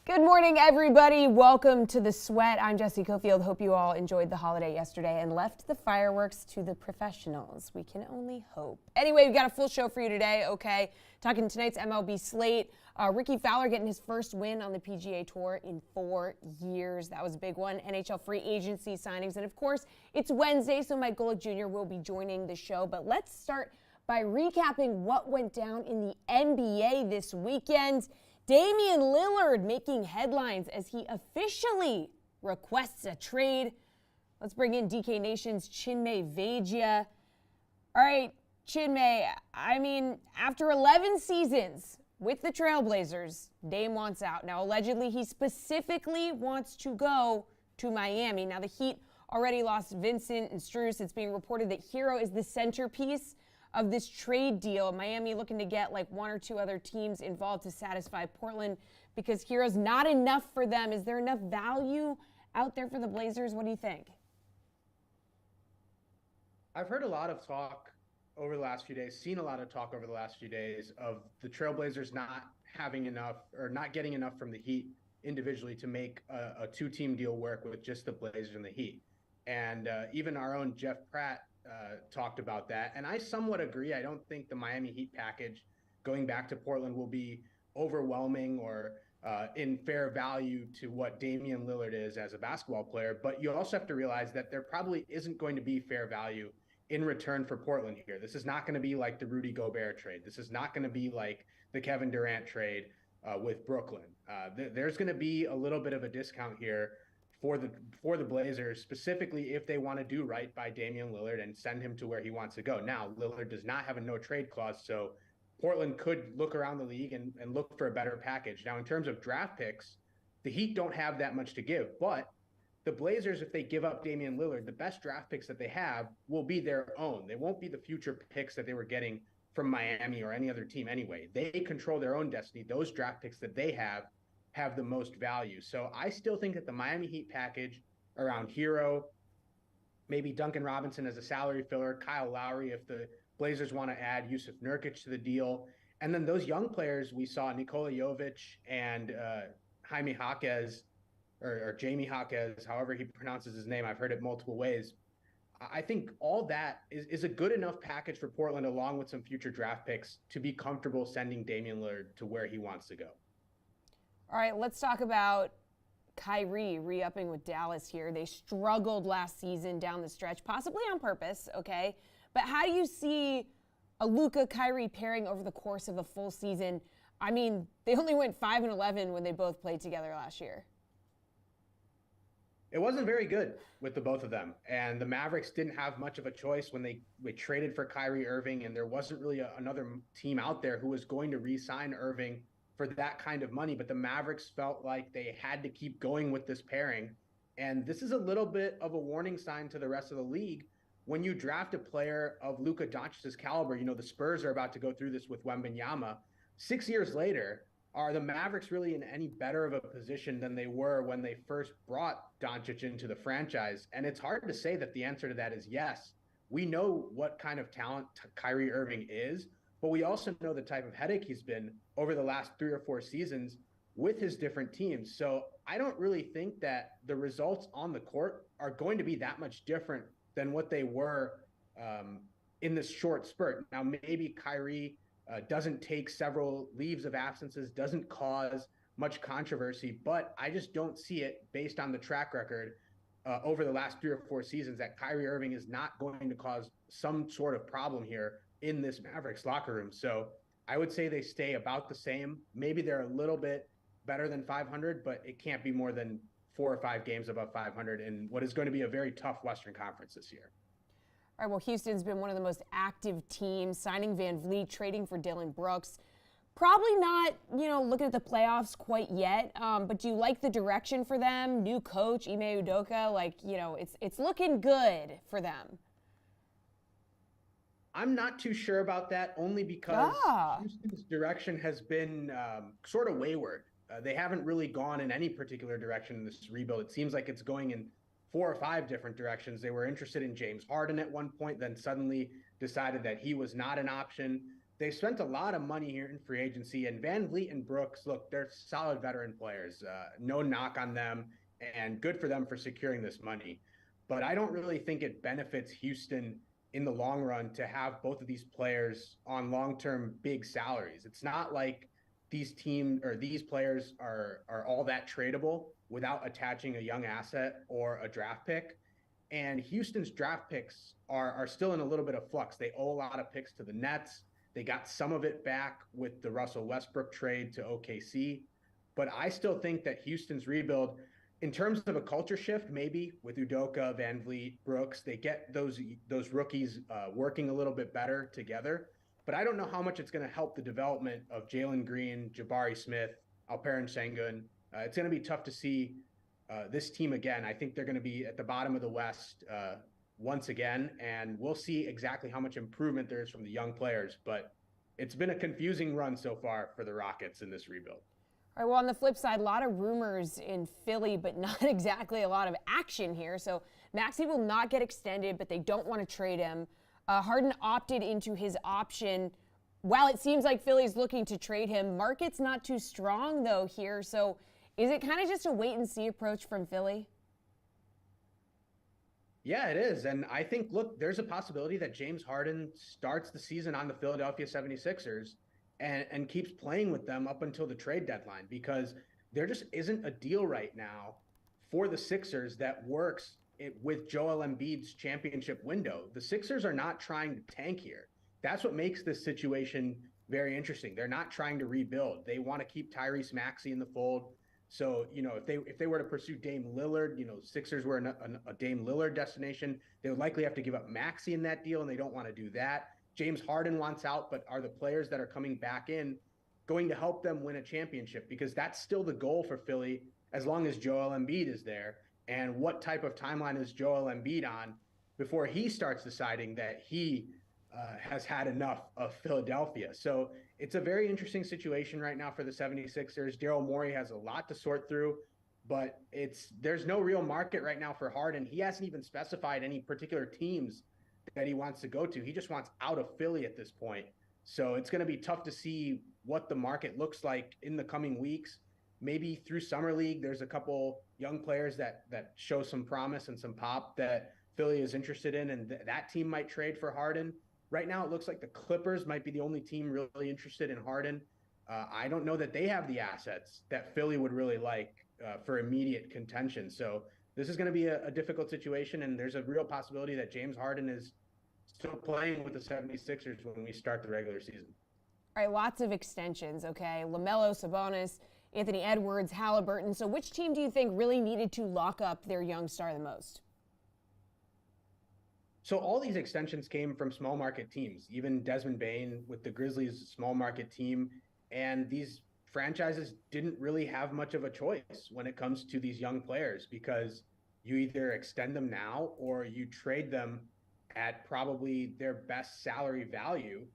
Good morning, everybody. Welcome to The Sweat. I'm Jesse Cofield. Hope you all enjoyed the holiday yesterday and left the fireworks to the professionals. We can only hope. Anyway, we've got a full show for you today, okay? Talking tonight's MLB slate. Ricky Fowler getting his first win on the PGA Tour in 4 years. That was a big one. NHL free agency signings. And, of course, it's Wednesday, so Mike Golick Jr. will be joining the show. But let's start by recapping what went down in the NBA this weekend. Damian Lillard making headlines as he officially requests a trade. Let's bring in DK Nation's Chinmay Vaidya. All right, Chinmay, I mean, after 11 seasons with the Trailblazers, Dame wants out. Now, allegedly, he specifically wants to go to Miami. Now, the Heat already lost Vincent and Strus. It's being reported that Hero is the centerpiece of this trade deal. Miami looking to get like one or two other teams involved to satisfy Portland because Hero's not enough for them. Is there enough value out there for the Blazers? What do you think? I've heard a lot of talk over the last few days, seen a lot of talk over the last few days of the Trailblazers not having enough or not getting enough from the Heat individually to make a two-team deal work with just the Blazers and the Heat. And even our own Jeff Pratt talked about that. And I somewhat agree. I don't think the Miami Heat package going back to Portland will be overwhelming or in fair value to what Damian Lillard is as a basketball player. But you also have to realize that there probably isn't going to be fair value in return for Portland here. This is not going to be like the Rudy Gobert trade. This is not going to be like the Kevin Durant trade with Brooklyn. There's going to be a little bit of a discount here for the Blazers, specifically if they want to do right by Damian Lillard and send him to where he wants to go. Now, Lillard does not have a no trade clause, so Portland could look around the league and look for a better package. Now, in terms of draft picks, the Heat don't have that much to give, but the Blazers, if they give up Damian Lillard, the best draft picks that they have will be their own. They won't be the future picks that they were getting from Miami or any other team anyway. They control their own destiny. Those draft picks that they have the most value. So I still think that the Miami Heat package around Hero, maybe Duncan Robinson as a salary filler, Kyle Lowry if the Blazers want to add Yusuf Nurkic to the deal, and then those young players we saw, Nikola Jovic and Jaime Jaquez, or Jamie Jaquez, however he pronounces his name. I've heard it multiple ways. I think all that is a good enough package for Portland, along with some future draft picks, to be comfortable sending Damian Lillard to where he wants to go. All right, let's talk about Kyrie re-upping with Dallas here. They struggled last season down the stretch, possibly on purpose, okay? But how do you see a Luka-Kyrie pairing over the course of a full season? I mean, they only went 5-11 when they both played together last year. It wasn't very good with the both of them. And the Mavericks didn't have much of a choice when they traded for Kyrie Irving, and there wasn't really another team out there who was going to re-sign Irving for that kind of money. But the Mavericks felt like they had to keep going with this pairing. And this is a little bit of a warning sign to the rest of the league. When you draft a player of Luka Doncic's caliber, you know, the Spurs are about to go through this with Wembanyama. 6 years later, are the Mavericks really in any better of a position than they were when they first brought Doncic into the franchise? And it's hard to say that the answer to that is yes. We know what kind of talent Kyrie Irving is, but we also know the type of headache he's been over the last 3 or 4 seasons with his different teams. So I don't really think that the results on the court are going to be that much different than what they were in this short spurt. Now, maybe Kyrie doesn't take several leaves of absences, doesn't cause much controversy, but I just don't see it based on the track record over the last 3 or 4 seasons that Kyrie Irving is not going to cause some sort of problem here in this Mavericks locker room. So I would say they stay about the same. Maybe they're a little bit better than 500, but it can't be more than 4 or 5 games above 500 in what is going to be a very tough Western Conference this year. All right, well, Houston's been one of the most active teams, signing Van Vliet, trading for Dillon Brooks. Probably not, looking at the playoffs quite yet, but do you like the direction for them? New coach, Ime Udoka, it's looking good for them. I'm not too sure about that, only because Houston's direction has been sort of wayward. They haven't really gone in any particular direction in this rebuild. It seems like it's going in 4 or 5 different directions. They were interested in James Harden at one point, then suddenly decided that he was not an option. they spent a lot of money here in free agency, and Van Vliet and Brooks, look, they're solid veteran players. No knock on them, and good for them for securing this money. But I don't really think it benefits Houston in the long run to have both of these players on long-term big salaries. It's not like these players are all that tradable without attaching a young asset or a draft pick. And Houston's draft picks are still in a little bit of flux. They owe a lot of picks to the Nets. They got some of it back with the Russell Westbrook trade to OKC. But I still think that Houston's rebuild, in terms of a culture shift, maybe with Udoka, Van Vliet, Brooks, they get those rookies working a little bit better together. But I don't know how much it's going to help the development of Jalen Green, Jabari Smith, Alperen Sengun. It's going to be tough to see this team again. I think they're going to be at the bottom of the West once again, and we'll see exactly how much improvement there is from the young players. But it's been a confusing run so far for the Rockets in this rebuild. All right, well, on the flip side, a lot of rumors in Philly, but not exactly a lot of action here. So Maxey will not get extended, but they don't want to trade him. Harden opted into his option. While it seems like Philly's looking to trade him, market's not too strong, though, here. So is it kind of just a wait-and-see approach from Philly? Yeah, it is. And I think, look, there's a possibility that James Harden starts the season on the Philadelphia 76ers and keeps playing with them up until the trade deadline, because there just isn't a deal right now for the Sixers that works with Joel Embiid's championship window. The Sixers are not trying to tank here. That's what makes this situation very interesting. They're not trying to rebuild. They want to keep Tyrese Maxey in the fold. So, if they were to pursue Dame Lillard, Sixers were a Dame Lillard destination, they would likely have to give up Maxey in that deal, and they don't want to do that. James Harden wants out, but are the players that are coming back in going to help them win a championship? Because that's still the goal for Philly as long as Joel Embiid is there. And what type of timeline is Joel Embiid on before he starts deciding that he has had enough of Philadelphia? So it's a very interesting situation right now for the 76ers. Daryl Morey has a lot to sort through, but there's no real market right now for Harden. He hasn't even specified any particular teams that he wants to go to. He just wants out of Philly at this point. So it's going to be tough to see what the market looks like in the coming weeks. Maybe through Summer League, there's a couple young players that show some promise and some pop that Philly is interested in, and that team might trade for Harden. Right now, it looks like the Clippers might be the only team really interested in Harden. I don't know that they have the assets that Philly would really like for immediate contention. So this is going to be a difficult situation, and there's a real possibility that James Harden is still playing with the 76ers when we start the regular season. All right, lots of extensions, okay? LaMelo, Sabonis, Anthony Edwards, Halliburton. So which team do you think really needed to lock up their young star the most? So all these extensions came from small market teams, even Desmond Bane with the Grizzlies small market team. And these franchises didn't really have much of a choice when it comes to these young players, because you either extend them now or you trade them at probably their best salary value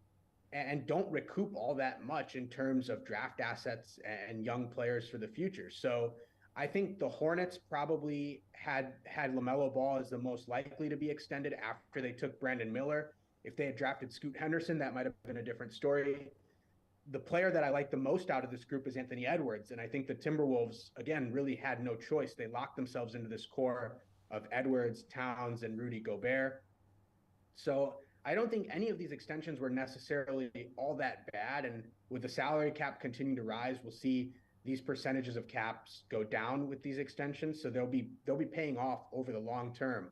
and don't recoup all that much in terms of draft assets and young players for the future. So I think the Hornets probably had LaMelo Ball as the most likely to be extended after they took Brandon Miller. If they had drafted Scoot Henderson, that might have been a different story. The player that I like the most out of this group is Anthony Edwards. And I think the Timberwolves, again, really had no choice. They locked themselves into this core of Edwards, Towns, and Rudy Gobert. So I don't think any of these extensions were necessarily all that bad. And with the salary cap continuing to rise, we'll see these percentages of caps go down with these extensions. So they'll be paying off over the long term.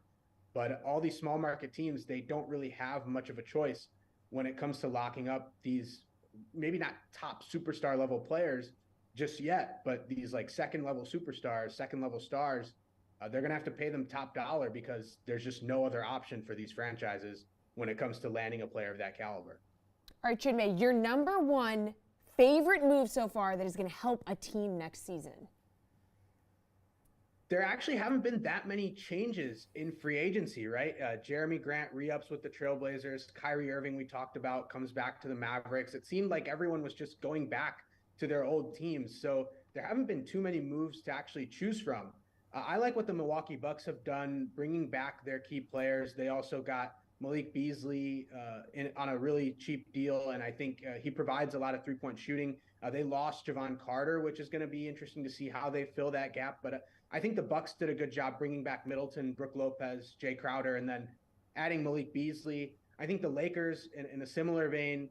But all these small market teams, they don't really have much of a choice when it comes to locking up these maybe not top superstar level players just yet, but these like second level superstars, second level stars, they're going to have to pay them top dollar because there's just no other option for these franchises when it comes to landing a player of that caliber. All right, Chinmay, your number one favorite move so far that is going to help a team next season? There actually haven't been that many changes in free agency, right? Jeremy Grant re-ups with the Trailblazers. Kyrie Irving, we talked about, comes back to the Mavericks. It seemed like everyone was just going back to their old teams. So there haven't been too many moves to actually choose from. I like what the Milwaukee Bucks have done, bringing back their key players. They also got Malik Beasley on a really cheap deal, and I think he provides a lot of three-point shooting. They lost Javon Carter, which is going to be interesting to see how they fill that gap. But I think the Bucks did a good job bringing back Middleton, Brook Lopez, Jay Crowder, and then adding Malik Beasley. I think the Lakers, in a similar vein,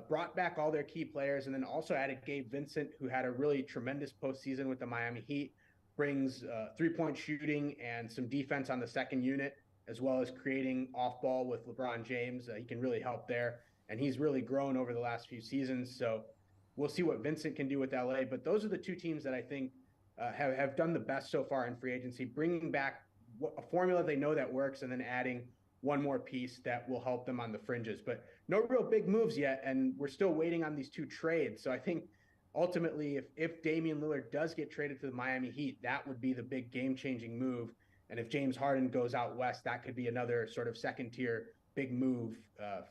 brought back all their key players and then also added Gabe Vincent, who had a really tremendous postseason with the Miami Heat, brings three-point shooting and some defense on the second unit, as well as creating off ball with LeBron James. He can really help there. And he's really grown over the last few seasons. So we'll see what Vincent can do with LA. But those are the two teams that I think have done the best so far in free agency, bringing back a formula they know that works and then adding one more piece that will help them on the fringes. But no real big moves yet. And we're still waiting on these two trades. So I think ultimately, if Damian Lillard does get traded to the Miami Heat, that would be the big game-changing move. And if James Harden goes out west, that could be another sort of second-tier big move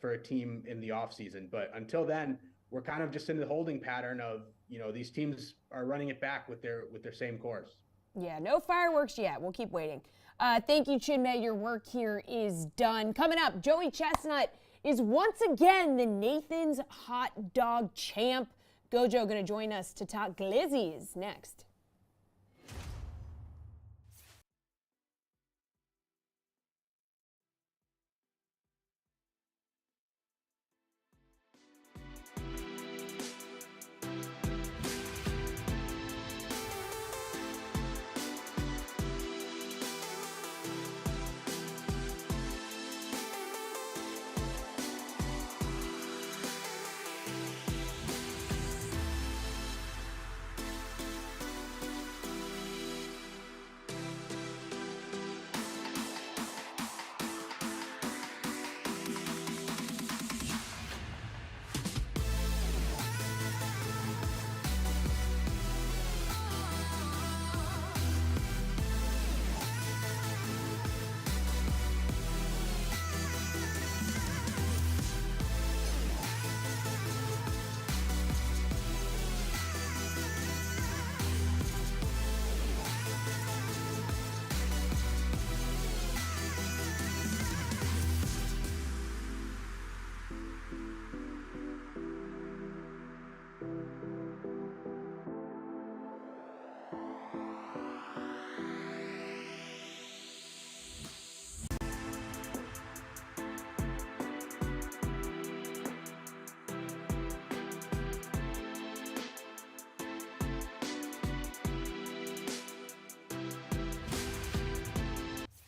for a team in the offseason. But until then, we're kind of just in the holding pattern of, these teams are running it back with their same course. Yeah, no fireworks yet. We'll keep waiting. Thank you, Chinmay. Your work here is done. Coming up, Joey Chestnut is once again the Nathan's Hot Dog champ. Gojo going to join us to talk glizzies next.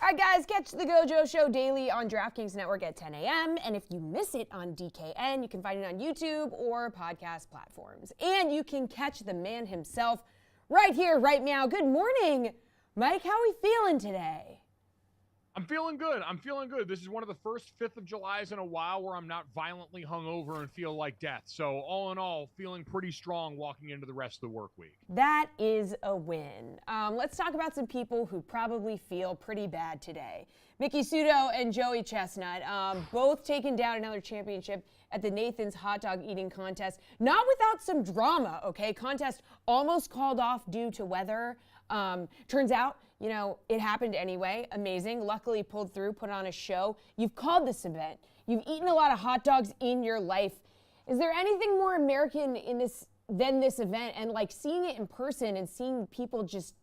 All right, guys, catch the Gojo Show daily on DraftKings Network at 10 a.m. And if you miss it on DKN, you can find it on YouTube or podcast platforms. And you can catch the man himself right here, right now. Good morning, Mike. How are we feeling today? I'm feeling good. This is one of the first 5th of Julys in a while where I'm not violently hungover and feel like death. So all in all, feeling pretty strong walking into the rest of the work week. That is a win. Let's talk about some people who probably feel pretty bad today. Mickey Sudo and Joey Chestnut, both taking down another championship at the Nathan's Hot Dog Eating Contest. Not without some drama, okay? Contest almost called off due to weather. Turns out, it happened anyway. Amazing. Luckily pulled through, put on a show. You've called this event. You've eaten a lot of hot dogs in your life. Is there anything more American than this event? And seeing it in person and seeing people just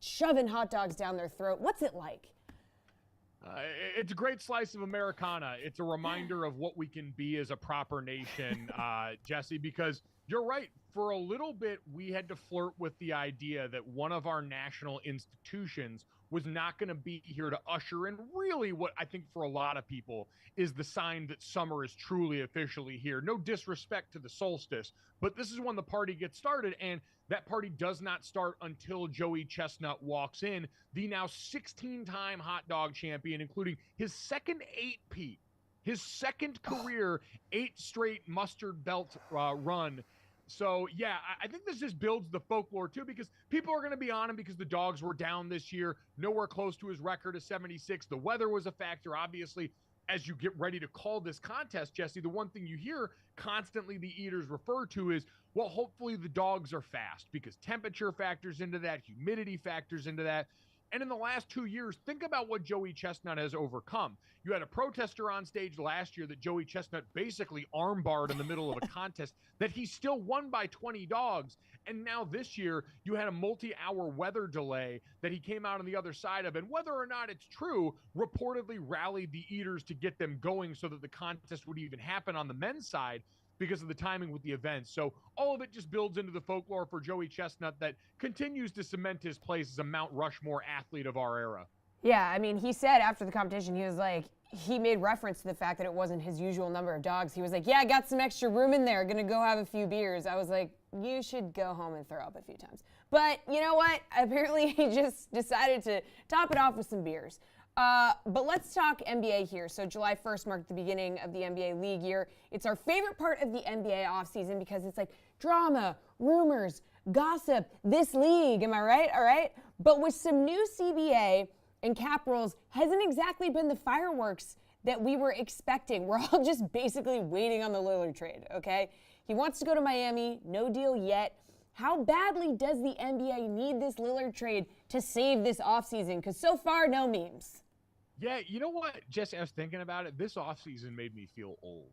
shoving hot dogs down their throat, what's it like? It's a great slice of Americana. It's a reminder of what we can be as a proper nation, Jesse, because you're right. For a little bit, we had to flirt with the idea that one of our national institutions was not going to be here to usher in really what I think for a lot of people is the sign that summer is truly officially here. No disrespect to the solstice, but this is when the party gets started, and that party does not start until Joey Chestnut walks in, the now 16-time hot dog champion, including his second 8-peat, his second career 8 straight mustard belt run. So, yeah, I think this just builds the folklore, too, because people are going to be on him because the dogs were down this year, nowhere close to his record of 76. The weather was a factor, obviously. As you get ready to call this contest, Jesse, the one thing you hear constantly the eaters refer to is, well, hopefully the dogs are fast because temperature factors into that, humidity factors into that. And in the last 2 years, think about what Joey Chestnut has overcome. You had a protester on stage last year that Joey Chestnut basically armbarred in the middle of a contest that he still won by 20 dogs. And now this year, you had a multi-hour weather delay that he came out on the other side of. And whether or not it's true, reportedly rallied the eaters to get them going so that the contest would even happen on the men's side because of the timing with the events. So all of it just builds into the folklore for Joey Chestnut that continues to cement his place as a Mount Rushmore athlete of our era. Yeah, I mean, he said after the competition, he was like, he made reference to the fact that it wasn't his usual number of dogs. He was like, yeah, I got some extra room in there, gonna go have a few beers. I was like, you should go home and throw up a few times. But you know what? Apparently he just decided to top it off with some beers. But let's talk NBA here. So July 1st marked the beginning of the NBA league year. It's our favorite part of the NBA offseason because it's like drama, rumors, gossip, this league. Am I right? All right. But with some new CBA and cap rules, hasn't exactly been the fireworks that we were expecting. We're all just basically waiting on the Lillard trade, okay? He wants to go to Miami, no deal yet. How badly does the NBA need this Lillard trade to save this offseason? Because so far, no memes. Yeah, you know what, Jesse, I was thinking about it. This offseason made me feel old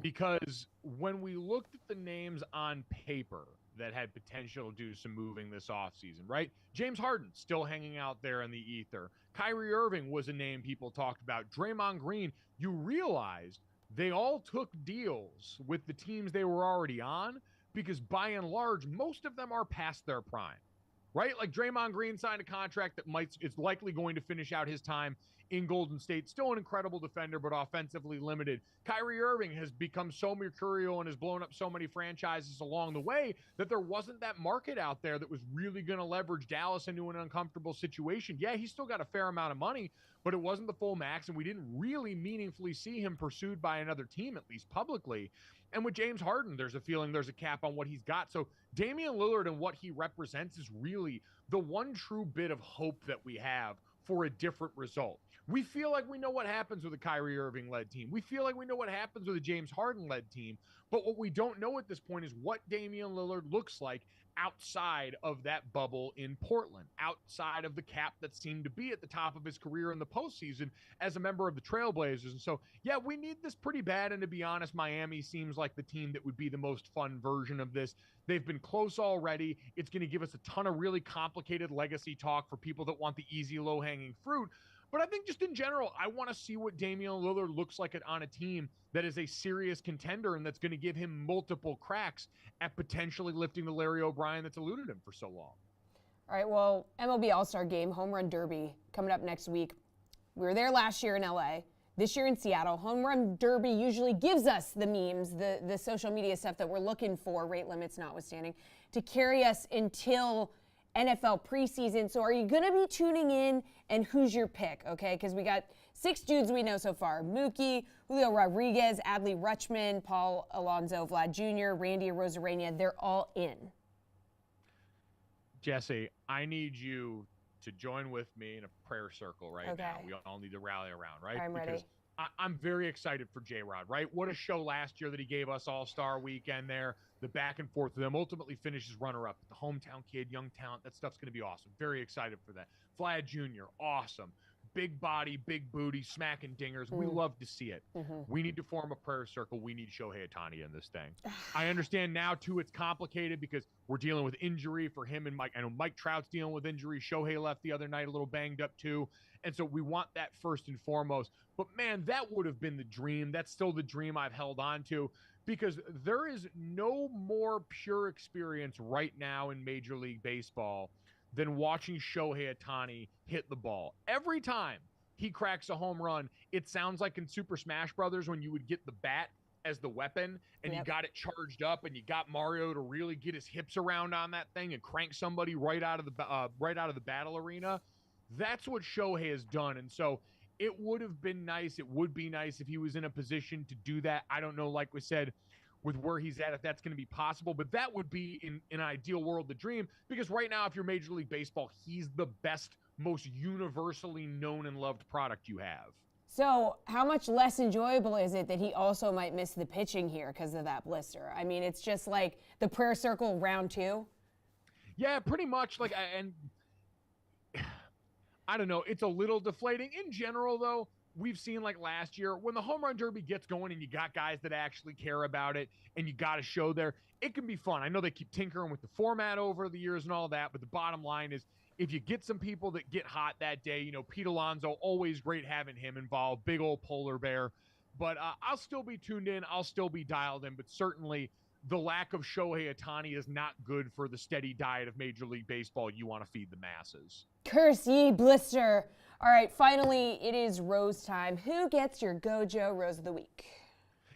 because when we looked at the names on paper that had potential to do some moving this offseason, right? James Harden still hanging out there in the ether. Kyrie Irving was a name people talked about. Draymond Green, you realized they all took deals with the teams they were already on because by and large, most of them are past their prime, right? Like Draymond Green signed a contract that is likely going to finish out his time in Golden State. Still an incredible defender, but offensively limited. Kyrie Irving has become so mercurial and has blown up so many franchises along the way that there wasn't that market out there that was really going to leverage Dallas into an uncomfortable situation. Yeah, he's still got a fair amount of money, but it wasn't the full max, and we didn't really meaningfully see him pursued by another team, at least publicly. And with James Harden, there's a feeling there's a cap on what he's got. So Damian Lillard and what he represents is really the one true bit of hope that we have for a different result. We feel like we know what happens with a Kyrie Irving-led team. We feel like we know what happens with a James Harden-led team. But what we don't know at this point is what Damian Lillard looks like outside of that bubble in Portland, outside of the cap that seemed to be at the top of his career in the postseason as a member of the Trailblazers. And so, yeah, we need this pretty bad. And to be honest, Miami seems like the team that would be the most fun version of this. They've been close already. It's going to give us a ton of really complicated legacy talk for people that want the easy, low-hanging fruit. But I think just in general, I want to see what Damian Lillard looks like on a team that is a serious contender and that's going to give him multiple cracks at potentially lifting the Larry O'Brien that's eluded him for so long. All right, well, MLB All-Star Game, Home Run Derby, coming up next week. We were there last year in LA, this year in Seattle. Home Run Derby usually gives us the memes, the social media stuff that we're looking for, rate limits notwithstanding, to carry us until NFL preseason. So are you going to be tuning in, and who's your pick, okay? Because we got 6 dudes we know so far. Mookie, Julio Rodriguez, Adley Rutschman, Paul Alonso, Vlad Jr., Randy Arozarena. They're all in. Jesse, I need you to join with me in a prayer circle right now. We all need to rally around, right? I'm ready. Because I'm very excited for J-Rod, right? What a show last year that he gave us All-Star Weekend there, the back and forth with them, ultimately finishes runner-up. The hometown kid, young talent, that stuff's going to be awesome. Very excited for that. Vlad Jr., awesome. Big body, big booty, smacking dingers. We love to see it. We need to form a prayer circle. We need Shohei Ohtani in this thing. I understand now, too, it's complicated because we're dealing with injury for him and Mike. I know Mike Trout's dealing with injury. Shohei left the other night a little banged up, too. And so we want that first and foremost. But, man, that would have been the dream. That's still the dream I've held on to because there is no more pure experience right now in Major League Baseball than watching Shohei Ohtani hit the ball. Every time he cracks a home run, it sounds like in Super Smash Brothers when you would get the bat as the weapon and you got it charged up and you got Mario to really get his hips around on that thing and crank somebody right out of the battle arena. That's what Shohei has done. And so it would have been nice. It would be nice if he was in a position to do that. I don't know, like we said, with where he's at, if that's going to be possible, but that would be in an ideal world the dream, because right now, if you're Major League Baseball, he's the best, most universally known and loved product you have. So how much less enjoyable is it that he also might miss the pitching here because of that blister? I mean, it's just like the prayer circle round 2. Yeah, pretty much. Like, and I don't know. It's a little deflating. In general, though, we've seen like last year when the home run derby gets going and you got guys that actually care about it and you got to show there, it can be fun. I know they keep tinkering with the format over the years and all that, but the bottom line is if you get some people that get hot that day, you know, Pete Alonso, always great having him involved, big old polar bear. But I'll still be tuned in. I'll still be dialed in, but certainly the lack of Shohei Ohtani is not good for the steady diet of Major League Baseball you want to feed the masses. Curse ye, blister. All right, finally, it is Rose time. Who gets your Gojo Rose of the Week?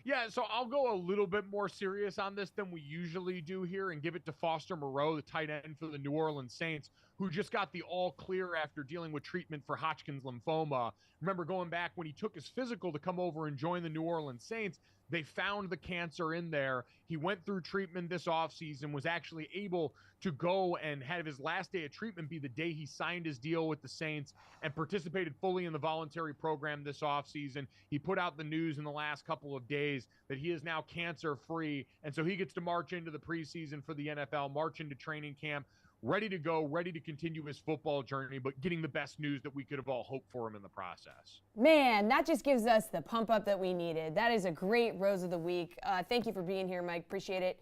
Yeah, so I'll go a little bit more serious on this than we usually do here and give it to Foster Moreau, the tight end for the New Orleans Saints, who just got the all clear after dealing with treatment for Hodgkin's lymphoma. Remember going back when he took his physical to come over and join the New Orleans Saints, they found the cancer in there. He went through treatment this offseason, was actually able to go and have his last day of treatment be the day he signed his deal with the Saints and participated fully in the voluntary program this offseason. He put out the news in the last couple of days that he is now cancer-free, and so he gets to march into the preseason for the NFL, march into training camp, ready to go, ready to continue his football journey, but getting the best news that we could have all hoped for him in the process. Man, that just gives us the pump up that we needed. That is a great Rose of the Week. Thank you for being here, Mike. Appreciate it.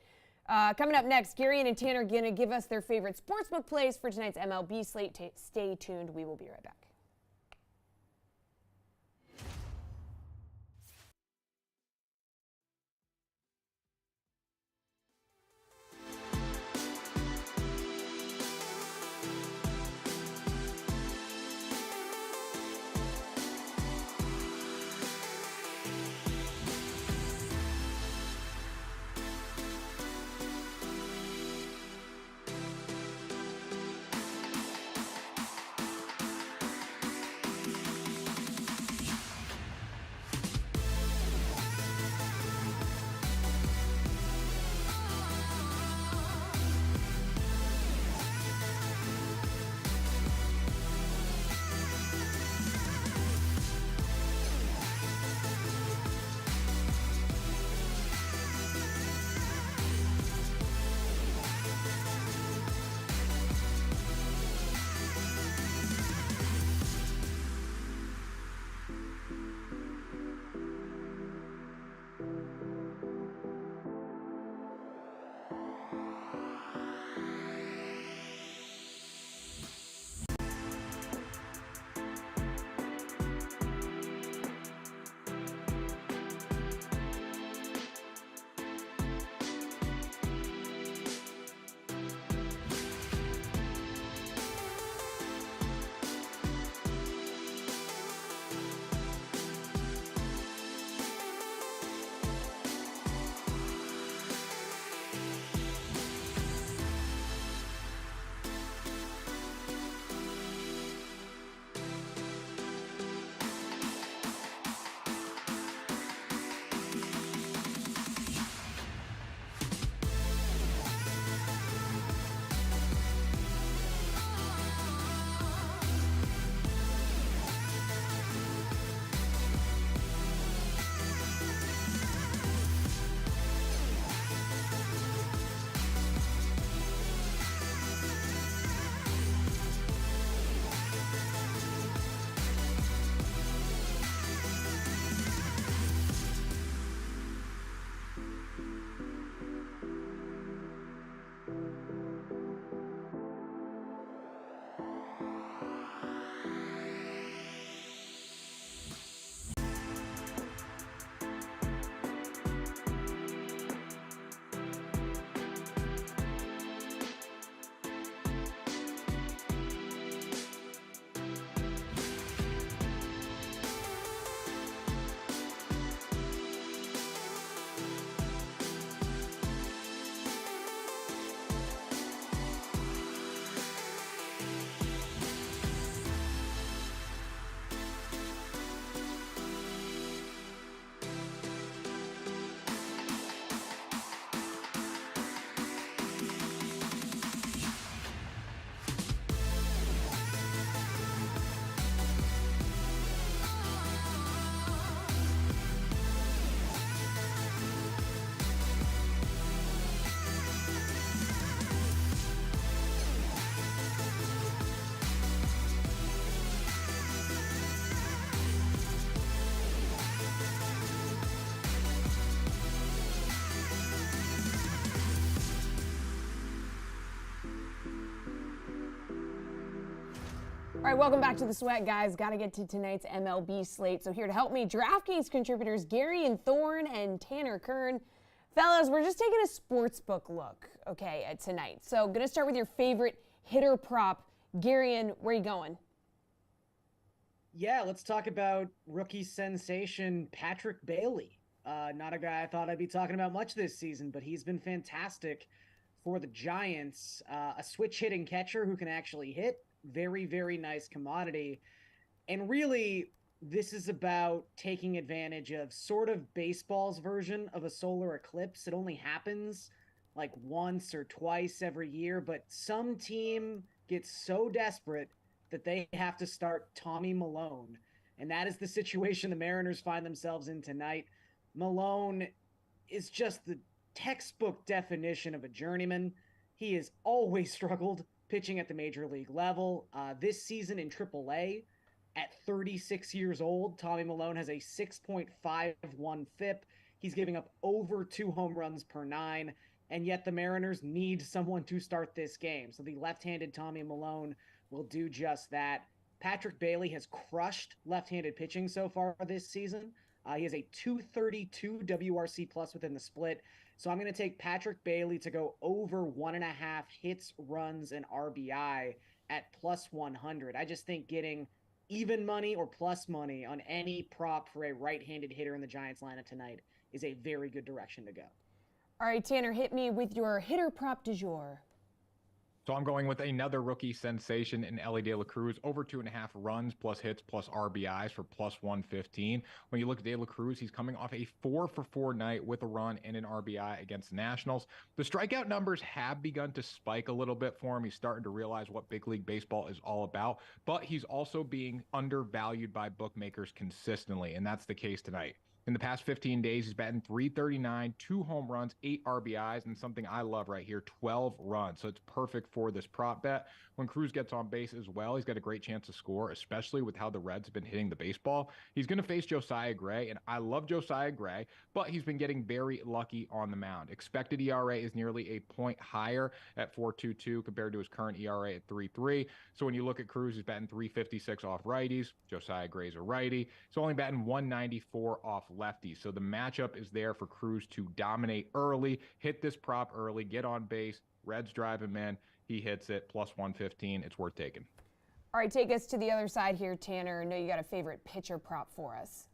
Coming up next, Gary and Tanner are going to give us their favorite sportsbook plays for tonight's MLB slate. Stay tuned. We will be right back. All right, welcome back to the Sweat, guys. Got to get to tonight's MLB slate. So here to help me, DraftKings contributors Gary and Thorne and Tanner Kern. Fellas, we're just taking a sportsbook look, okay, at tonight. So going to start with your favorite hitter prop. Gary, and where you going? Yeah, let's talk about rookie sensation Patrick Bailey. Not a guy I thought I'd be talking about much this season, but he's been fantastic for the Giants. A switch hitting catcher who can actually hit. Very, very nice commodity. And really, this is about taking advantage of sort of baseball's version of a solar eclipse. It only happens like once or twice every year, but some team gets so desperate that they have to start Tommy Milone. And that is the situation the Mariners find themselves in tonight. Milone is just the textbook definition of a journeyman. He has always struggled pitching at the major league level. This season in AAA, at 36 years old, Tommy Milone has a 6.51 FIP. He's giving up over 2 home runs per 9, and yet the Mariners need someone to start this game. So the left-handed Tommy Milone will do just that. Patrick Bailey has crushed left-handed pitching so far this season. He has a 232 WRC plus within the split. So I'm going to take Patrick Bailey to go over 1.5 hits, runs, and RBI at plus 100. I just think getting even money or plus money on any prop for a right-handed hitter in the Giants lineup tonight is a very good direction to go. All right, Tanner, hit me with your hitter prop du jour. So I'm going with another rookie sensation in Elly De La Cruz, over 2.5 runs plus hits plus RBIs for plus 115. When you look at De La Cruz, he's coming off a 4-for-4 night with a run and an RBI against the Nationals. The strikeout numbers have begun to spike a little bit for him. He's starting to realize what big league baseball is all about, but he's also being undervalued by bookmakers consistently, and that's the case tonight. In the past 15 days, he's batting .339, 2 home runs, 8 RBIs, and something I love right here, 12 runs. So it's perfect for this prop bet. When Cruz gets on base as well, he's got a great chance to score, especially with how the Reds have been hitting the baseball. He's going to face Josiah Gray, and I love Josiah Gray, but he's been getting very lucky on the mound. Expected ERA is nearly a point higher at 4.22 compared to his current ERA at 3.3. So when you look at Cruz, he's batting .356 off righties. Josiah Gray's a righty. He's only batting .194 off lefties. So the matchup is there for Cruz to dominate early, hit this prop early, get on base. Reds drive him in. He hits it, plus 115. It's worth taking. All right, take us to the other side here, Tanner. I know you got a favorite pitcher prop for us.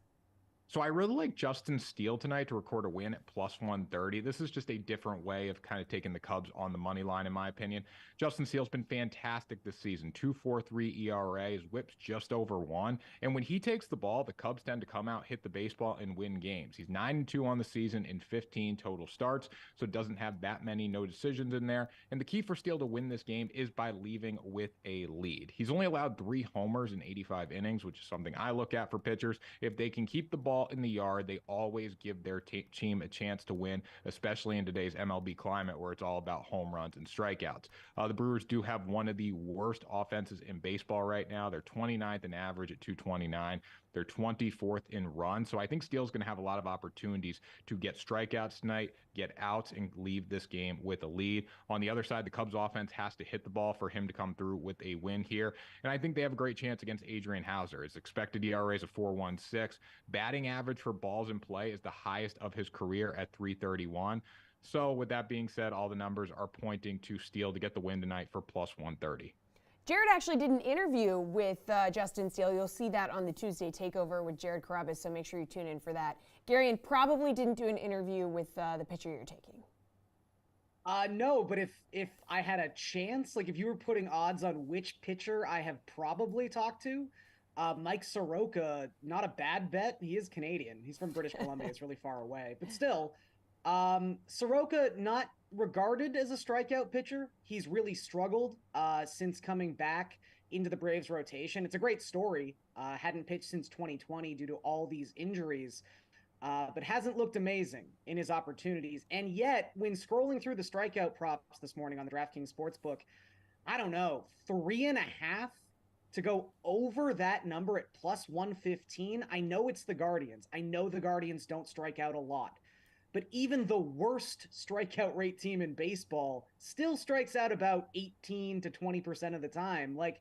So I really like Justin Steele tonight to record a win at plus 130. This is just a different way of kind of taking the Cubs on the money line, in my opinion. Justin Steele's been fantastic this season. 2.43 ERA, his whip's just over 1. And when he takes the ball, the Cubs tend to come out, hit the baseball, and win games. He's 9-2 on the season in 15 total starts, so doesn't have that many no decisions in there. And the key for Steele to win this game is by leaving with a lead. He's only allowed 3 homers in 85 innings, which is something I look at for pitchers. If they can keep the ball in the yard, they always give their team a chance to win, especially in today's MLB climate where it's all about home runs and strikeouts. The Brewers do have one of the worst offenses in baseball right now. They're 29th in average at 229. They're 24th in runs. So I think Steele's going to have a lot of opportunities to get strikeouts tonight, get outs, and leave this game with a lead. On the other side, the Cubs offense has to hit the ball for him to come through with a win here. And I think they have a great chance against Adrian Hauser. His expected ERA is a 4.16. Batting average for balls in play is the highest of his career at 3.31. So with that being said, all the numbers are pointing to Steele to get the win tonight for plus 130. Jared actually did an interview with Justin Steele. You'll see that on the Tuesday Takeover with Jared Carabas, so make sure you tune in for that. Gary, and probably didn't do an interview with the pitcher you're taking. No, but if I had a chance, like if you were putting odds on which pitcher I have probably talked to, Mike Soroka, not a bad bet. He is Canadian. He's from British Columbia. It's really far away. But still, Soroka, not regarded as a strikeout pitcher. He's really struggled since coming back into the Braves rotation. It's a great story. Hadn't pitched since 2020 due to all these injuries, but hasn't looked amazing in his opportunities. And yet, when scrolling through the strikeout props this morning on the DraftKings Sportsbook, I don't know, 3.5 to go over that number at plus 115. I know it's the Guardians. I know the Guardians don't strike out a lot. But even the worst strikeout rate team in baseball still strikes out about 18 to 20% of the time. Like,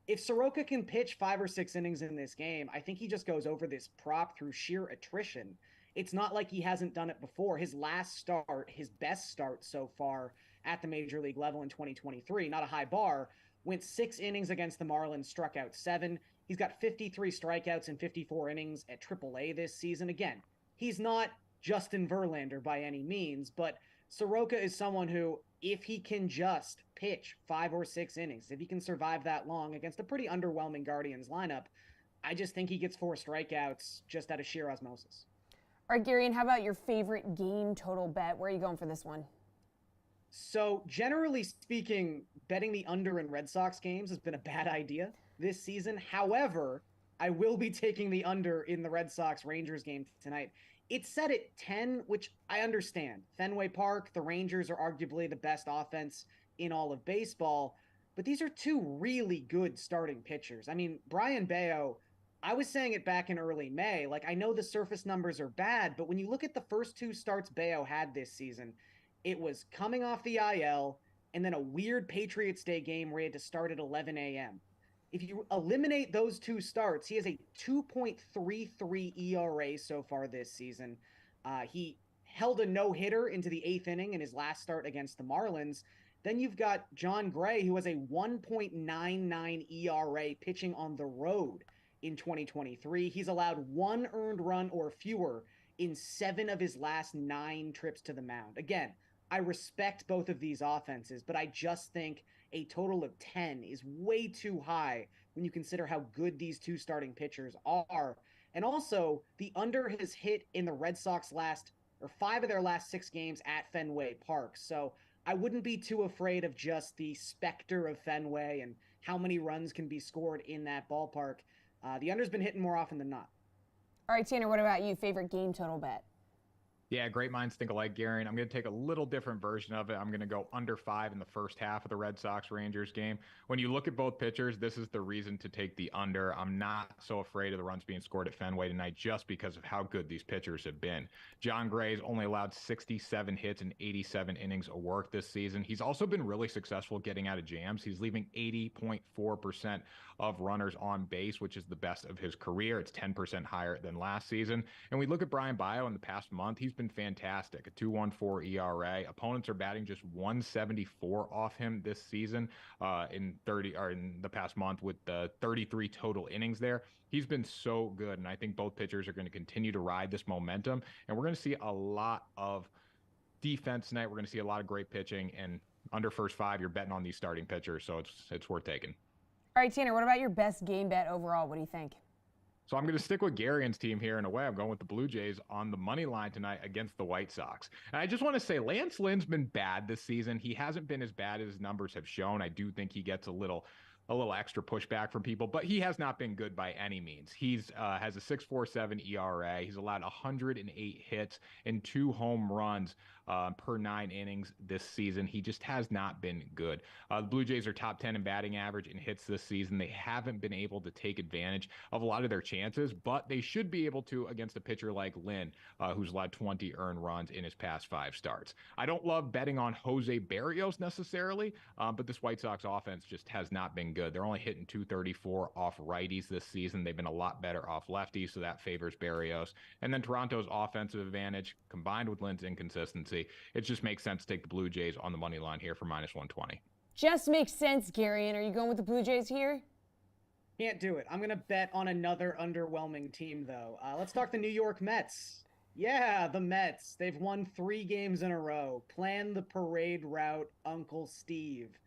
if Soroka can pitch 5 or 6 innings in this game, I think he just goes over this prop through sheer attrition. It's not like he hasn't done it before. His last start, his best start so far at the major league level in 2023, not a high bar, went 6 innings against the Marlins, struck out 7. He's got 53 strikeouts in 54 innings at AAA this season. Again, he's not Justin Verlander by any means, but Soroka is someone who, if he can just pitch 5 or 6 innings, if he can survive that long against a pretty underwhelming Guardians lineup, I just think he gets 4 strikeouts just out of sheer osmosis. All right, Gary, and how about your favorite game total bet? Where are you going for this one? So, generally speaking, betting the under in Red Sox games has been a bad idea this season. However, I will be taking the under in the Red Sox Rangers game tonight. It's set at 10, which I understand. Fenway Park, the Rangers are arguably the best offense in all of baseball, but these are two really good starting pitchers. I mean, Brian Bayo, I was saying it back in early May. Like, I know the surface numbers are bad, but when you look at the first 2 starts Bayo had this season, it was coming off the IL and then a weird Patriots Day game where he had to start at 11 a.m. If you eliminate those 2 starts, he has a 2.33 ERA so far this season. He held a no-hitter into the 8th inning in his last start against the Marlins. Then you've got John Gray, who has a 1.99 ERA pitching on the road in 2023. He's allowed 1 earned run or fewer in 7 of his last 9 trips to the mound. Again, I respect both of these offenses, but I just think a total of 10 is way too high when you consider how good these 2 starting pitchers are. And also, the under has hit in the Red Sox 5 of their last 6 games at Fenway Park. So I wouldn't be too afraid of just the specter of Fenway and how many runs can be scored in that ballpark. The under's been hitting more often than not. All right, Tanner, what about you? Favorite game total bet? Yeah, great minds think alike, Gary. And I'm going to take a little different version of it. I'm going to go under 5 in the first half of the Red Sox-Rangers game. When you look at both pitchers, this is the reason to take the under. I'm not so afraid of the runs being scored at Fenway tonight just because of how good these pitchers have been. John Gray's only allowed 67 hits and 87 innings of work this season. He's also been really successful getting out of jams. He's leaving 80.4% of runners on base, which is the best of his career. It's 10% higher than last season. And we look at Brian Bayo in the past month. He's been fantastic. A 2.14 ERA. Opponents are batting just 174 off him this season in the past month with 33 total innings there. He's been so good, and I think both pitchers are going to continue to ride this momentum, and we're going to see a lot of defense tonight. We're going to see a lot of great pitching, and under first 5, you're betting on these starting pitchers, so it's worth taking. All right, Tanner, what about your best game bet overall? What do you think? So I'm going to stick with Garion's team here in a way. I'm going with the Blue Jays on the money line tonight against the White Sox. And I just want to say Lance Lynn's been bad this season. He hasn't been as bad as his numbers have shown. I do think he gets a little extra pushback from people, but he has not been good by any means. He's has a 6.47 ERA. He's allowed 108 hits and 2 home runs per 9 innings this season. He just has not been good. The Blue Jays are top 10 in batting average and hits this season. They haven't been able to take advantage of a lot of their chances, but they should be able to against a pitcher like Lynn, who's allowed 20 earned runs in his past 5 starts. I don't love betting on Jose Barrios necessarily, but this White Sox offense just has not been good. They're only hitting 234 off righties this season. They've been a lot better off lefties, so that favors Barrios. And then Toronto's offensive advantage combined with Lynn's inconsistency, it just makes sense to take the Blue Jays on the money line here for -120. Just makes sense, Gary. And are you going with the Blue Jays here? Can't do it. I'm going to bet on another underwhelming team, though. Let's talk the New York Mets. Yeah, the Mets. They've won 3 games in a row. Plan the parade route, Uncle Steve.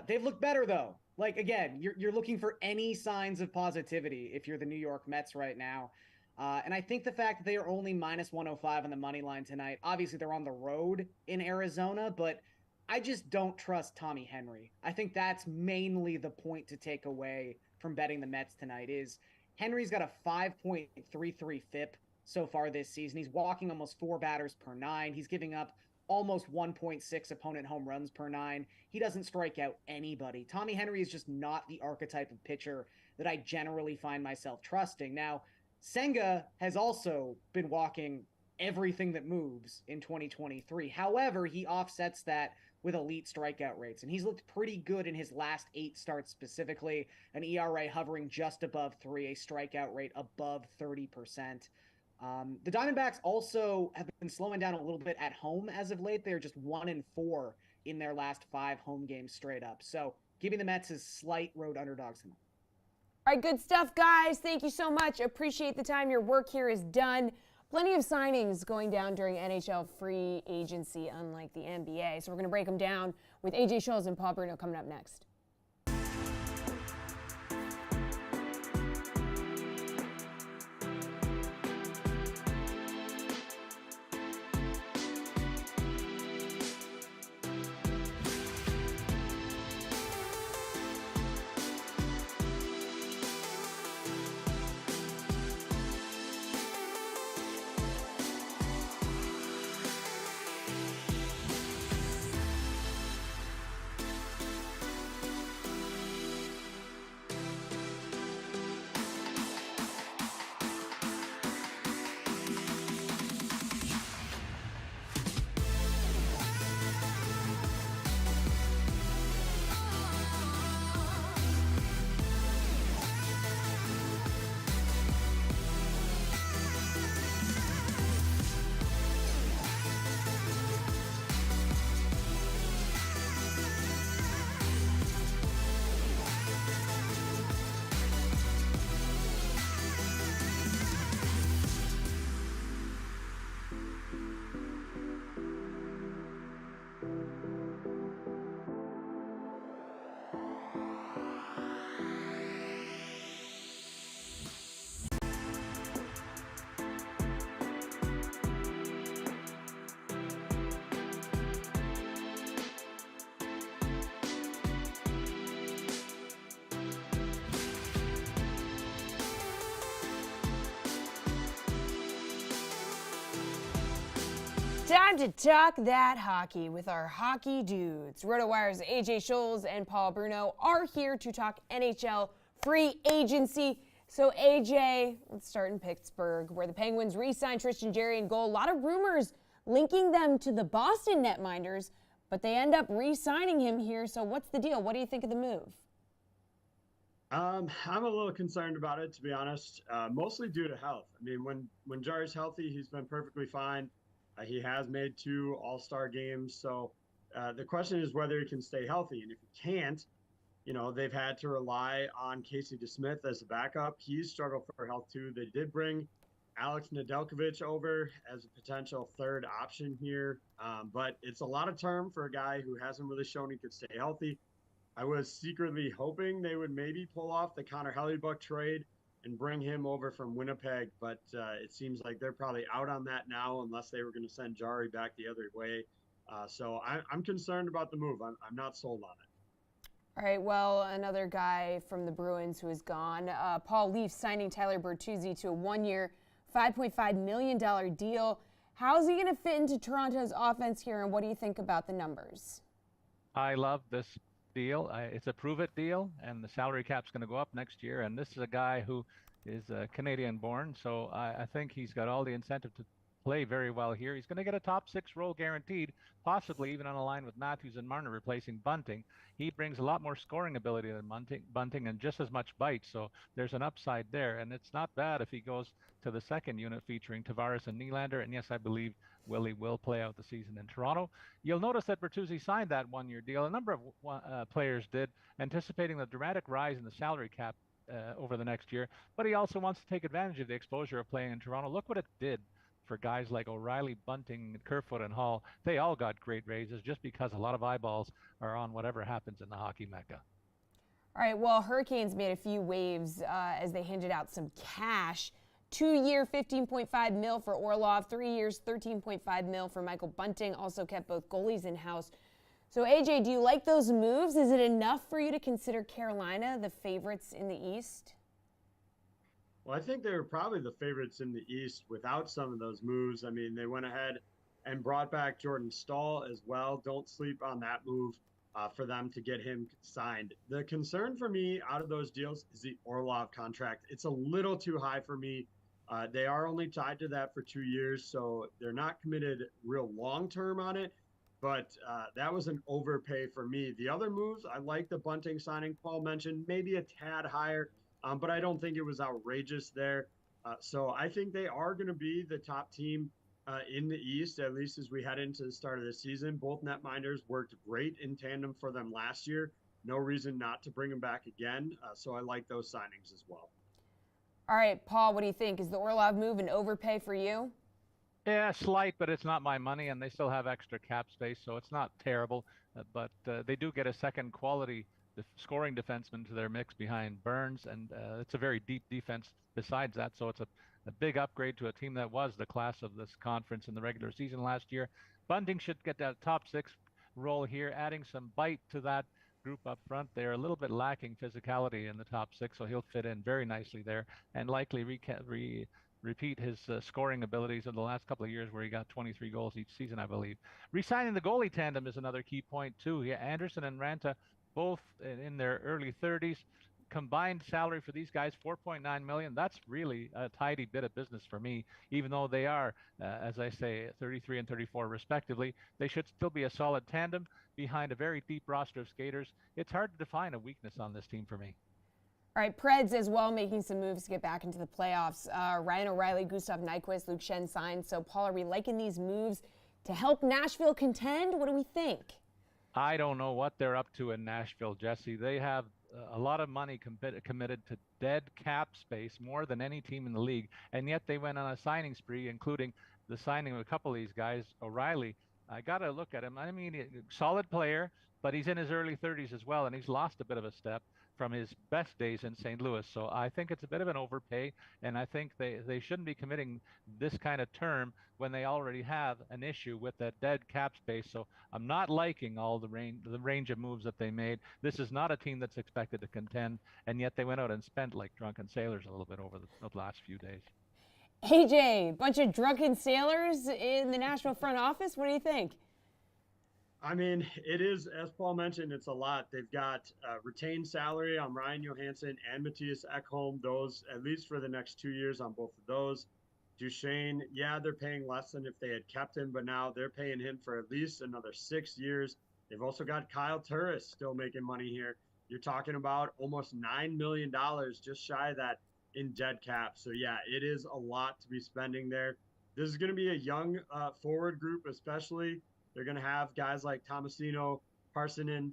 They've looked better, though. Like, again, you're looking for any signs of positivity if you're the New York Mets right now. And I think the fact that they are only -105 on the money line tonight, obviously they're on the road in Arizona, but I just don't trust Tommy Henry. I think that's mainly the point to take away from betting the Mets tonight is Henry's got a 5.33 FIP so far this season. He's walking almost 4 batters per 9. He's giving up almost 1.6 opponent home runs per 9. He doesn't strike out anybody. Tommy Henry is just not the archetype of pitcher that I generally find myself trusting. Now, Senga has also been walking everything that moves in 2023. However, he offsets that with elite strikeout rates, and he's looked pretty good in his last 8 starts, specifically an ERA hovering just above 3, a strikeout rate above 30%. The Diamondbacks also have been slowing down a little bit at home as of late. They're just 1-4 in their last 5 home games straight up. So giving the Mets as slight road underdogs tonight. All right, good stuff, guys. Thank you so much. Appreciate the time. Your work here is done. Plenty of signings going down during NHL free agency, unlike the NBA. So we're going to break them down with AJ Schultz and Paul Bruno coming up next. Time to talk that hockey with our hockey dudes. RotoWire's AJ Schultz and Paul Bruno are here to talk NHL free agency. So AJ, let's start in Pittsburgh, where the Penguins re-signed Tristan Jarry in goal. A lot of rumors linking them to the Boston netminders, but they end up re-signing him here. So what's the deal? What do you think of the move? I'm a little concerned about it, to be honest, mostly due to health. I mean, when Jarry's healthy, he's been perfectly fine. He has made 2 All-Star games. So the question is whether he can stay healthy. And if he can't, they've had to rely on Casey DeSmith as a backup. He's struggled for health too. They did bring Alex Nedeljkovic over as a potential third option here. But it's a lot of term for a guy who hasn't really shown he could stay healthy. I was secretly hoping they would maybe pull off the Connor Hellebuck trade and bring him over from Winnipeg, but it seems like they're probably out on that now unless they were going to send Jarry back the other way. So I'm concerned about the move. I'm not sold on it. All right, well, another guy from the Bruins who is gone. Paul Leaf signing Tyler Bertuzzi to a 1-year, $5.5 million deal. How's he going to fit into Toronto's offense here, and what do you think about the numbers? I love this deal. It's a prove-it deal, and the salary cap's going to go up next year. And this is a guy who is Canadian-born, so I think he's got all the incentive to play very well here. He's going to get a top 6 role guaranteed, possibly even on a line with Matthews and Marner replacing Bunting. He brings a lot more scoring ability than Bunting and just as much bite, so there's an upside there. And it's not bad if he goes to the second unit featuring Tavares and Nylander. And yes, I believe Willie will play out the season in Toronto. You'll notice that Bertuzzi signed that 1-year deal. A number of players did, anticipating the dramatic rise in the salary cap over the next year. But he also wants to take advantage of the exposure of playing in Toronto. Look what it did for guys like O'Reilly, Bunting, Kerfoot, and Hall. They all got great raises just because a lot of eyeballs are on whatever happens in the hockey mecca. All right, well, Hurricanes made a few waves as they handed out some cash. 2-year, $15.5 million for Orlov, 3 years, $13.5 million for Michael Bunting. Also kept both goalies in-house. So, AJ, do you like those moves? Is it enough for you to consider Carolina the favorites in the East? Well, I think they were probably the favorites in the East without some of those moves. I mean, they went ahead and brought back Jordan Stahl as well. Don't sleep on that move for them to get him signed. The concern for me out of those deals is the Orlov contract. It's a little too high for me. They are only tied to that for 2 years, so they're not committed real long term on it. But that was an overpay for me. The other moves, I like the Bunting signing Paul mentioned, maybe a tad higher, but I don't think it was outrageous there. So I think they are going to be the top team in the East, at least as we head into the start of the season. Both netminders worked great in tandem for them last year. No reason not to bring them back again. So I like those signings as well. All right, Paul, what do you think? Is the Orlov move an overpay for you? Yeah, slight, but it's not my money, and they still have extra cap space, so it's not terrible. But they do get a second quality scoring defenseman to their mix behind Burns, and it's a very deep defense besides that. So it's a big upgrade to a team that was the class of this conference in the regular season last year. Bunting should get that top six role here, adding some bite to that group up front. They're a little bit lacking physicality in the top six, so he'll fit in very nicely there and likely repeat his scoring abilities of the last couple of years where he got 23 goals each season, I believe. Resigning the goalie tandem is another key point too. Yeah, Anderson and Ranta, both in their early 30s. Combined salary for these guys, $4.9 million. That's really a tidy bit of business for me, even though they are, as I say, 33 and 34 respectively. They should still be a solid tandem behind a very deep roster of skaters. It's hard to define a weakness on this team for me. All right, Preds as well making some moves to get back into the playoffs. Ryan O'Reilly, Gustav Nyquist, Luke Schenn signed. So, Paul, are we liking these moves to help Nashville contend? What do we think? I don't know what they're up to in Nashville, Jesse. They have a lot of money committed to dead cap space, more than any team in the league, and yet they went on a signing spree, including the signing of a couple of these guys. O'Reilly, I got to look at him. I mean, solid player, but he's in his early 30s as well, and he's lost a bit of a step from his best days in St. Louis. So I think it's a bit of an overpay, and I think they shouldn't be committing this kind of term when they already have an issue with that dead cap space. So I'm not liking all the range of moves that they made. This is not a team that's expected to contend, and yet they went out and spent like drunken sailors a little bit over the last few days. AJ, bunch of drunken sailors in the Nashville front office. What do you think? I mean, it is, as Paul mentioned, it's a lot. They've got retained salary on Ryan Johansson and Matthias Ekholm, those at least for the next 2 years on both of those. Duchesne, yeah, they're paying less than if they had kept him, but now they're paying him for at least another 6 years. They've also got Kyle Turris still making money here. You're talking about almost $9 million, just shy of that in dead cap. So, yeah, it is a lot to be spending there. This is going to be a young forward group, especially. They're going to have guys like Tomasino, Parsonen.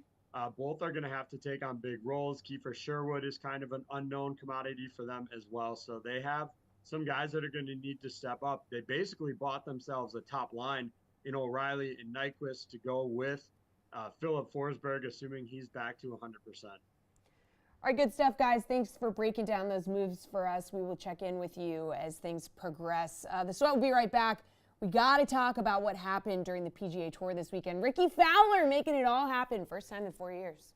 Both are going to have to take on big roles. Kiefer Sherwood is kind of an unknown commodity for them as well. So they have some guys that are going to need to step up. They basically bought themselves a top line in O'Reilly and Nyquist to go with Philip Forsberg, assuming he's back to 100%. All right, good stuff, guys. Thanks for breaking down those moves for us. We will check in with you as things progress. The Sweat will be right back. We got to talk about what happened during the PGA Tour this weekend. Ricky Fowler making it all happen. First time in 4 years.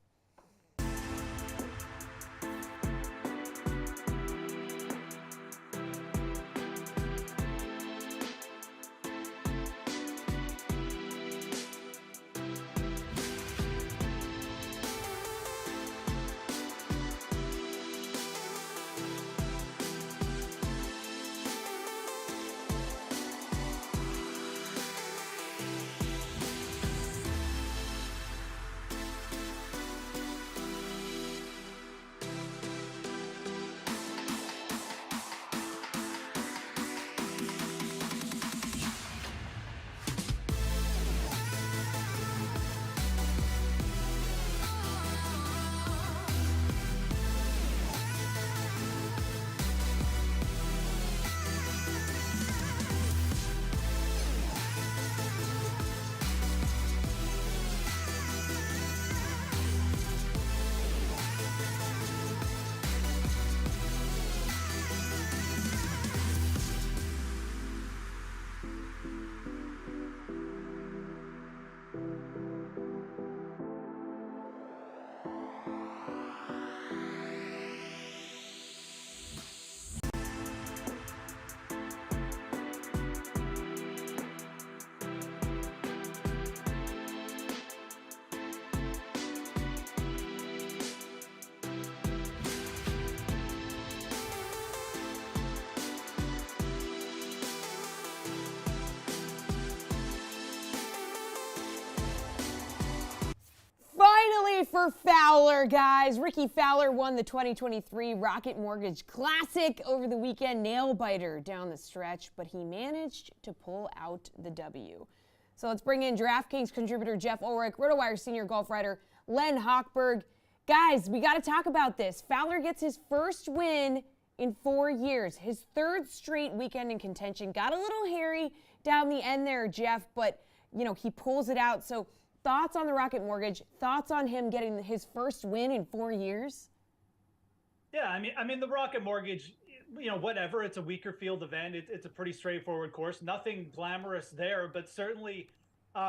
golfer Fowler, guys. Ricky Fowler won the 2023 Rocket Mortgage Classic over the weekend. Nail biter down the stretch, but he managed to pull out the W. So let's bring in DraftKings contributor Jeff Ulrich, RotoWire senior golf writer Len Hochberg. Guys, we got to talk about this. Fowler gets his first win in 4 years, his third straight weekend in contention. Got a little hairy down the end there, Jeff, but, you know, he pulls it out. So thoughts on the Rocket Mortgage, thoughts on him getting his first win in 4 years? Yeah, I mean, the Rocket Mortgage, you know, whatever. It's a weaker field event. It's a pretty straightforward course. Nothing glamorous there, but certainly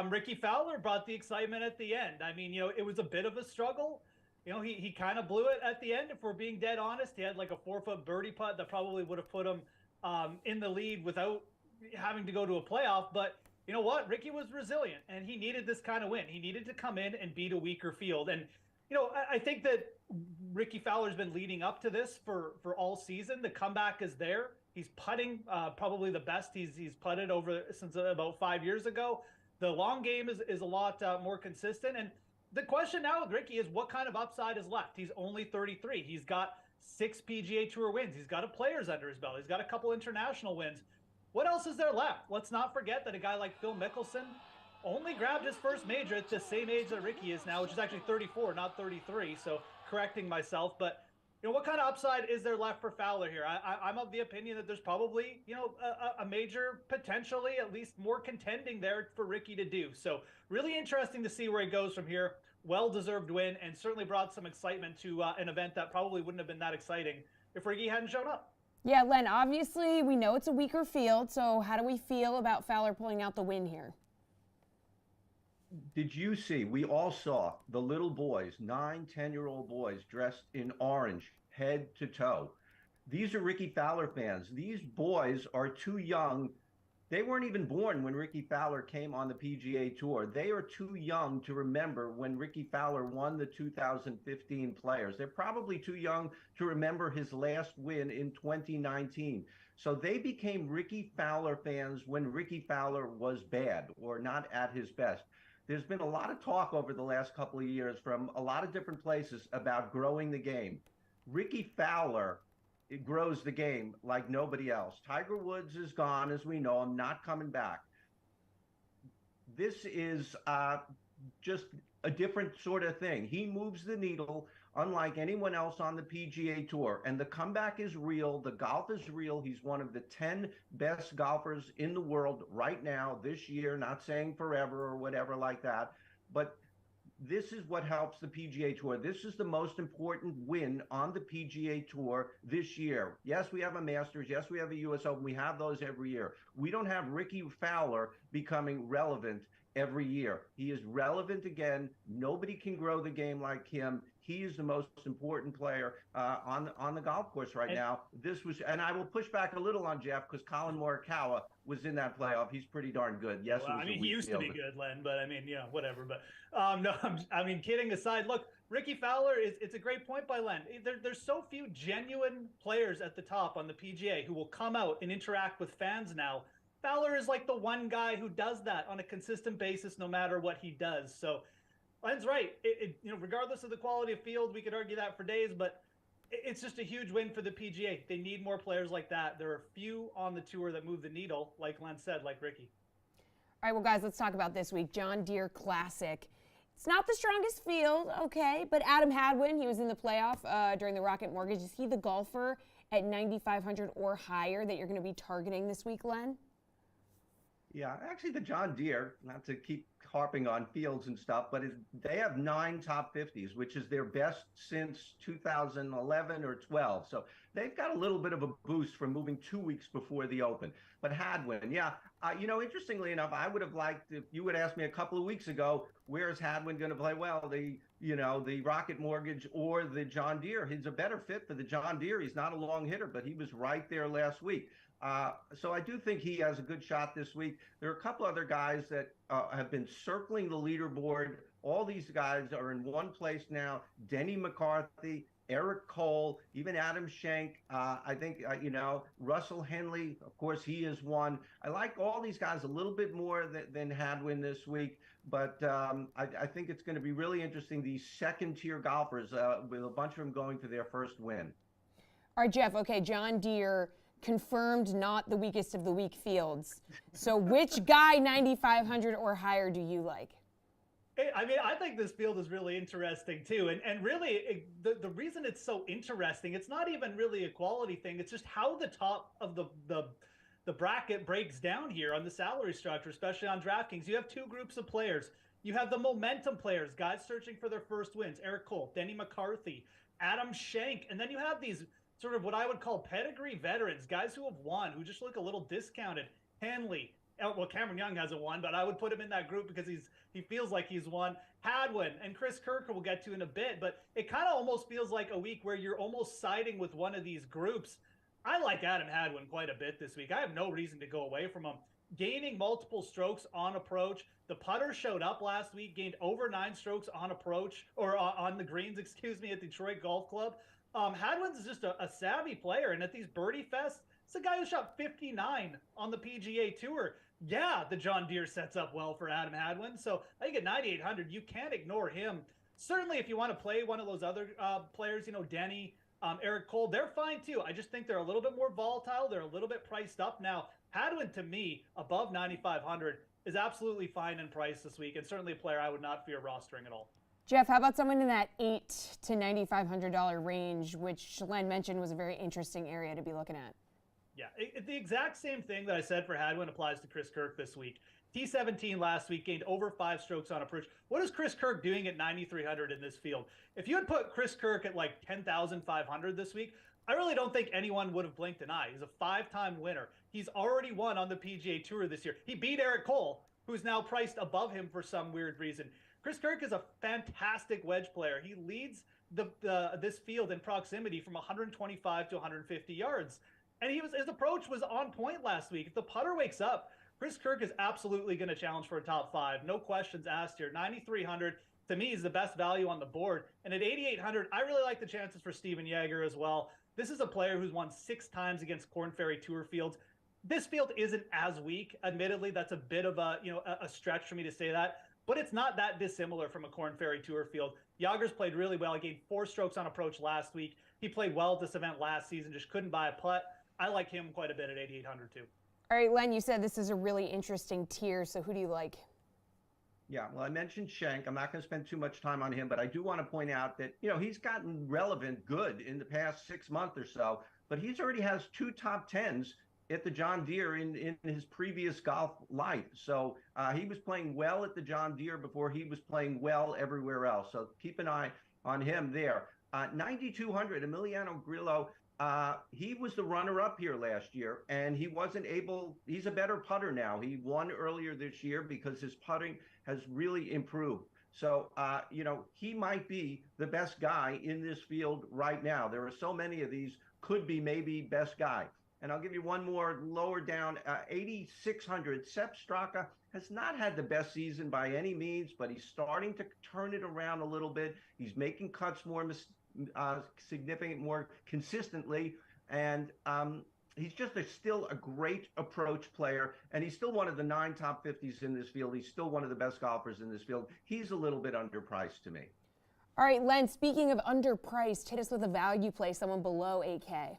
Ricky Fowler brought the excitement at the end. I mean, you know, it was a bit of a struggle. You know, he kind of blew it at the end, if we're being dead honest. He had like a 4-foot birdie putt that probably would have put him in the lead without having to go to a playoff. But you know what? Ricky was resilient, and he needed this kind of win. He needed to come in and beat a weaker field. And, you know, I think that Ricky Fowler's been leading up to this for all season. The comeback is there. He's putting probably the best he's putted over since about 5 years ago. The long game is a lot more consistent. And the question now with Ricky is what kind of upside is left? He's only 33. He's got 6 PGA Tour wins. He's got a Players under his belt. He's got a couple international wins. What else is there left? Let's not forget that a guy like Phil Mickelson only grabbed his first major at the same age that Ricky is now, which is actually 34, not 33. So correcting myself. But, you know, what kind of upside is there left for Fowler here? I'm of the opinion that there's probably, you know, a major, potentially at least more contending there for Ricky to do. So really interesting to see where he goes from here. Well-deserved win, and certainly brought some excitement to an event that probably wouldn't have been that exciting if Ricky hadn't shown up. Yeah, Len, obviously we know it's a weaker field, so how do we feel about Fowler pulling out the win here? Did you see, we all saw the little boys, 9, 10-year-old boys dressed in orange, head to toe. These are Ricky Fowler fans. These boys are too young. They weren't even born when Ricky Fowler came on the PGA Tour. They are too young to remember when Ricky Fowler won the 2015 Players. They're probably too young to remember his last win in 2019. So they became Ricky Fowler fans when Ricky Fowler was bad or not at his best. There's been a lot of talk over the last couple of years from a lot of different places about growing the game. Ricky Fowler, it grows the game like nobody else. Tiger Woods is gone, as we know him, not coming back. This is just a different sort of thing. He moves the needle unlike anyone else on the PGA Tour. And the comeback is real. The golf is real. He's one of the 10 best golfers in the world right now, this year, not saying forever or whatever like that. But this is what helps the PGA Tour. This is the most important win on the PGA Tour this year. Yes, we have a Masters. Yes, we have a US Open. We have those every year. We don't have Ricky Fowler becoming relevant every year. He is relevant again. Nobody can grow the game like him. He is the most important player on the golf course right now. This was, and I will push back a little on Jeff because Colin Morikawa was in that playoff. He's pretty darn good. Yes, well, it was I mean, he used to be good, Len, but I mean, you know, whatever. But no, I mean, kidding aside, look, Ricky Fowler it's a great point by Len. There's so few genuine players at the top on the PGA who will come out and interact with fans now. Fowler is like the one guy who does that on a consistent basis, no matter what he does. So Len's right. You know, regardless of the quality of field, we could argue that for days, but it's just a huge win for the PGA. They need more players like that. There are few on the tour that move the needle, like Len said, like Ricky. All right, well, guys, let's talk about this week. John Deere Classic. It's not the strongest field, okay, but Adam Hadwin, he was in the playoff during the Rocket Mortgage. Is he the golfer at 9,500 or higher that you're going to be targeting this week, Len? Yeah, actually the John Deere, not to keep harping on fields and stuff, but they have 9 top 50s, which is their best since 2011 or 12. So they've got a little bit of a boost from moving 2 weeks before the Open. But Hadwin, yeah, you know, interestingly enough, I would have liked if you would ask me a couple of weeks ago, where's Hadwin going to play? Well, the Rocket Mortgage or the John Deere. He's a better fit for the John Deere. He's not a long hitter, but he was right there last week. So I do think he has a good shot this week. There are a couple other guys that have been circling the leaderboard. All these guys are in one place now. Denny McCarthy Eric Cole, even Adam Schenk. I think, Russell Henley, of course, he is one. I like all these guys a little bit more than Hadwin this week, but I think it's going to be really interesting. These second-tier golfers, with a bunch of them going for their first win. All right, Jeff, okay, John Deere confirmed not the weakest of the weak fields. So which guy 9,500 or higher do you like? I mean, I think this field is really interesting too, and really the reason it's so interesting, it's not even really a quality thing. It's just how the top of the bracket breaks down here on the salary structure, especially on DraftKings. You have two groups of players. You have the momentum players, guys searching for their first wins: Eric Cole, Denny McCarthy, Adam Schenk, and then you have these sort of what I would call pedigree veterans, guys who have won, who just look a little discounted. Hanley. Well, Cameron Young hasn't won, but I would put him in that group because he feels like he's won. Hadwin and Chris Kirk we'll get to in a bit, but it kind of almost feels like a week where you're almost siding with one of these groups. I like Adam Hadwin quite a bit this week. I have no reason to go away from him. Gaining multiple strokes on approach. The putter showed up last week, gained over 9 strokes on approach, or on the greens, excuse me, at Detroit Golf Club. Hadwin's just a savvy player, and at these birdie fests, it's a guy who shot 59 on the PGA Tour. Yeah, the John Deere sets up well for Adam Hadwin. So I think at 9,800, you can't ignore him. Certainly, if you want to play one of those other players, Denny, Eric Cole, they're fine too. I just think they're a little bit more volatile. They're a little bit priced up now. Hadwin, to me, above 9,500 is absolutely fine in price this week, and certainly a player I would not fear rostering at all. Jeff, how about someone in that $8,000 to $9,500 range, which Len mentioned was a very interesting area to be looking at? Yeah, the exact same thing that I said for Hadwin applies to Chris Kirk this week. T17 last week, gained over 5 strokes on approach. What is Chris Kirk doing at 9,300 in this field? If you had put Chris Kirk at like 10,500 this week, I really don't think anyone would have blinked an eye. He's a 5-time winner. He's already won on the PGA Tour this year. He beat Eric Cole, who's now priced above him for some weird reason. Chris Kirk is a fantastic wedge player. He leads this field in proximity from 125 to 150 yards. And his approach was on point last week. If the putter wakes up, Chris Kirk is absolutely going to challenge for a top 5. No questions asked here. 9,300 to me is the best value on the board. And at 8,800, I really like the chances for Steven Yeager as well. This is a player who's won 6 times against Korn Ferry Tour fields. This field isn't as weak. Admittedly, that's a bit of a stretch for me to say that, but it's not that dissimilar from a Korn Ferry Tour field. Yeager's played really well. He gained 4 strokes on approach last week. He played well at this event last season, just couldn't buy a putt. I like him quite a bit at 8,800 too. All right, Len, you said this is a really interesting tier, so who do you like? Yeah, well, I mentioned Schenk. I'm not going to spend too much time on him, but I do want to point out that, he's gotten relevant good in the past 6 months or so, but he's already has 2 top 10s at the John Deere in his previous golf life. So he was playing well at the John Deere before he was playing well everywhere else. So keep an eye on him there. 9,200, Emiliano Grillo. He was the runner-up here last year, and he wasn't able. He's a better putter now. He won earlier this year because his putting has really improved. So, he might be the best guy in this field right now. There are so many of these, could be maybe best guy. And I'll give you one more lower down, 8,600. Sepp Straka has not had the best season by any means, but he's starting to turn it around a little bit. He's making cuts more significant, more consistently, and he's just still a great approach player, and he's still one of the 9 top 50s in this field. He's still one of the best golfers in this field. He's a little bit underpriced to me. All right, Len, speaking of underpriced, hit us with a value play, someone below 8K.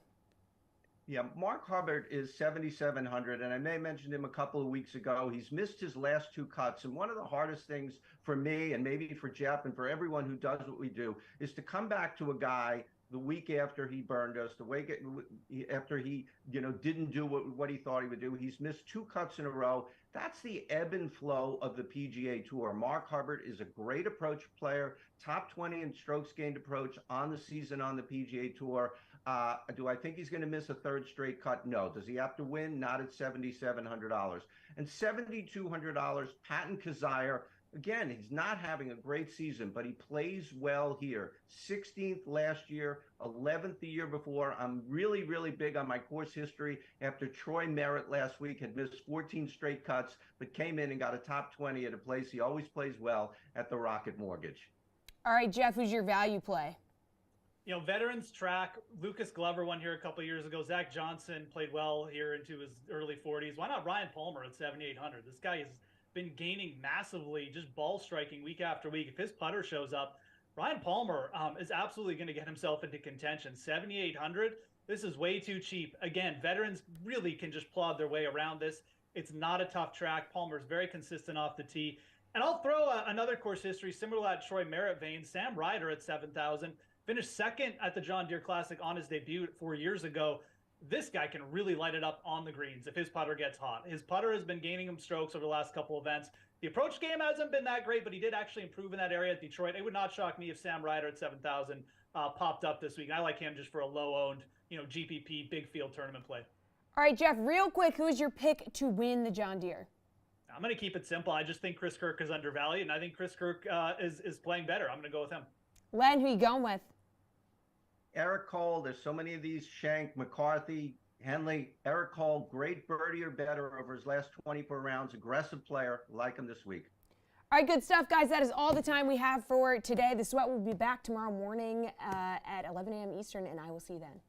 Yeah, Mark Hubbard is 7,700, and I may have mentioned him a couple of weeks ago. He's missed his last 2 cuts, and one of the hardest things for me and maybe for Jeff and for everyone who does what we do is to come back to a guy the week after he burned us, the week after he didn't do what he thought he would do. He's missed 2 cuts in a row. That's the ebb and flow of the PGA Tour. Mark Hubbard is a great approach player, top 20 in strokes gained approach on the season on the PGA Tour. Do I think he's going to miss a 3rd straight cut? No. Does he have to win? Not at $7,700. And $7,200, Patton Kizzire. Again, he's not having a great season, but he plays well here. 16th last year, 11th the year before. I'm really, really big on my course history after Troy Merritt last week had missed 14 straight cuts, but came in and got a top 20 at a place he always plays well at the Rocket Mortgage. All right, Jeff, who's your value play? You know, veterans track. Lucas Glover won here a couple years ago. Zach Johnson played well here into his early 40s. Why not Ryan Palmer at 7,800? This guy has been gaining massively, just ball striking week after week. If his putter shows up, Ryan Palmer is absolutely going to get himself into contention. 7,800. This is way too cheap. Again, veterans really can just plod their way around this. It's not a tough track. Palmer's very consistent off the tee. And I'll throw another course history similar to that Troy Merritt vein. Sam Ryder at 7,000. Finished second at the John Deere Classic on his debut 4 years ago. This guy can really light it up on the greens if his putter gets hot. His putter has been gaining him strokes over the last couple events. The approach game hasn't been that great, but he did actually improve in that area at Detroit. It would not shock me if Sam Ryder at 7,000 popped up this week. I like him just for a low-owned, GPP big field tournament play. All right, Jeff, real quick, who is your pick to win the John Deere? I'm going to keep it simple. I just think Chris Kirk is undervalued, and I think Chris Kirk is playing better. I'm going to go with him. Len, who you going with? Eric Cole, there's so many of these. Shank, McCarthy, Henley. Eric Cole, great birdie or better over his last 24 rounds. Aggressive player. Like him this week. All right, good stuff, guys. That is all the time we have for today. The Sweat will be back tomorrow morning at 11 a.m. Eastern, and I will see you then.